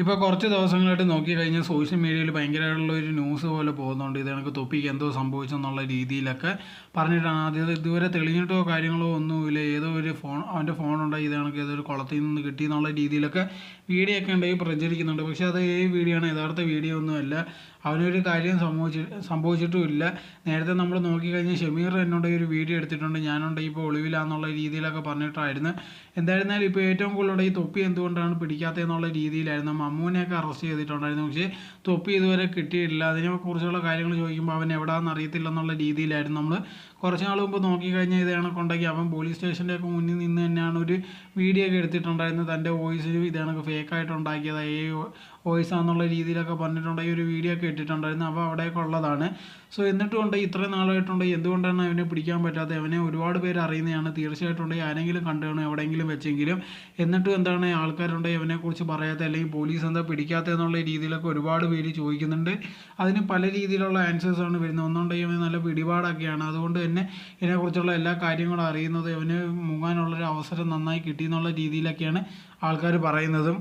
ഇപ്പോൾ കുറച്ച് ദിവസങ്ങളായിട്ട് നോക്കിക്കഴിഞ്ഞാൽ സോഷ്യൽ മീഡിയയിൽ ഭയങ്കരമായിട്ടുള്ള ഒരു ന്യൂസ് പോലെ പോകുന്നുണ്ട്. ഇത് കണക്ക് തൊപ്പിക്ക് എന്തോ സംഭവിച്ചെന്നുള്ള രീതിയിലൊക്കെ പറഞ്ഞിട്ടാണ്. അത് ഇതുവരെ തെളിഞ്ഞിട്ടോ കാര്യങ്ങളോ ഒന്നുമില്ല. ഏതോ ഒരു അവൻ്റെ ഫോണുണ്ടായി ഇത് കണക്ക് ഏതൊരു കുളത്തിൽ നിന്ന് കിട്ടി എന്നുള്ള രീതിയിലൊക്കെ വീഡിയോ ഒക്കെ ഉണ്ടെങ്കിൽ പ്രചരിക്കുന്നുണ്ട്. പക്ഷേ അത് വീഡിയോ ആണ്, യഥാർത്ഥ വീഡിയോ ഒന്നുമല്ല. അവനൊരു കാര്യം സംഭവിച്ചിട്ടുമില്ല. നേരത്തെ നമ്മൾ നോക്കിക്കഴിഞ്ഞാൽ ഷമീർ എന്നോട് ഒരു വീഡിയോ എടുത്തിട്ടുണ്ട്, ഞാനുണ്ട് ഇപ്പോൾ ഒളിവിലാന്നുള്ള രീതിയിലൊക്കെ പറഞ്ഞിട്ടായിരുന്നു. എന്തായിരുന്നാലും ഇപ്പോൾ ഏറ്റവും കൂടുതലുള്ള ഈ തൊപ്പി എന്തുകൊണ്ടാണ് പിടിക്കാത്തതെന്നുള്ള രീതിയിലായിരുന്നു. മമ്മൂനെയൊക്കെ അറസ്റ്റ് ചെയ്തിട്ടുണ്ടായിരുന്നു, പക്ഷേ തൊപ്പി ഇതുവരെ കിട്ടിയിട്ടില്ല. അതിനെക്കുറിച്ചുള്ള കാര്യങ്ങൾ ചോദിക്കുമ്പോൾ അവൻ എവിടെയാണെന്ന് അറിയത്തില്ല എന്നുള്ള രീതിയിലായിരുന്നു. നമ്മൾ കുറച്ച് നാൾ മുമ്പ് നോക്കിക്കഴിഞ്ഞാൽ ഇത് കണക്കുണ്ടെങ്കിൽ അവൻ പോലീസ് സ്റ്റേഷൻ്റെ ഒക്കെ മുന്നിൽ നിന്ന് തന്നെയാണ് ഒരു വീഡിയോ ഒക്കെ എടുത്തിട്ടുണ്ടായിരുന്നത്. തൻ്റെ വോയിസ് ഇത് കണക്ക് ഫേക്കായിട്ട് ഉണ്ടാക്കിയത് വോയിസ് ആണെന്നുള്ള രീതിയിലൊക്കെ പറഞ്ഞിട്ടുണ്ടെങ്കിൽ ഒരു വീഡിയോ ഒക്കെ ഇട്ടിട്ടുണ്ടായിരുന്നു. അപ്പോൾ അവിടെയൊക്കെ ഉള്ളതാണ്. സോ എന്നിട്ടും ഉണ്ട് ഇത്രയും നാളായിട്ടുണ്ടെങ്കിൽ എന്തുകൊണ്ടാണ് അവനെ പിടിക്കാൻ പറ്റാത്തത്? അവനെ ഒരുപാട് പേര് അറിയുന്നതാണ്, തീർച്ചയായിട്ടും ഉണ്ടെങ്കിൽ ആരെങ്കിലും കണ്ടുകാണും എവിടെയെങ്കിലും വെച്ചെങ്കിലും. എന്നിട്ടും എന്താണ് ആൾക്കാരുണ്ടെങ്കിൽ അവനെക്കുറിച്ച് പറയാത്ത, അല്ലെങ്കിൽ പോലീസ് എന്താ പിടിക്കാത്ത എന്നുള്ള രീതിയിലൊക്കെ ഒരുപാട് പേര് ചോദിക്കുന്നുണ്ട്. അതിന് പല രീതിയിലുള്ള ആൻസേഴ്സാണ് വരുന്നത്. ഒന്നുണ്ടെങ്കിൽ അവന് നല്ല പിടിപാടൊക്കെയാണ്, അതുകൊണ്ട് തന്നെ ഇതിനെക്കുറിച്ചുള്ള എല്ലാ കാര്യങ്ങളും അറിയുന്നത് അവന് മുങ്ങാനുള്ളൊരു അവസരം നന്നായി കിട്ടി എന്നുള്ള രീതിയിലൊക്കെയാണ് ആൾക്കാർ പറയുന്നതും.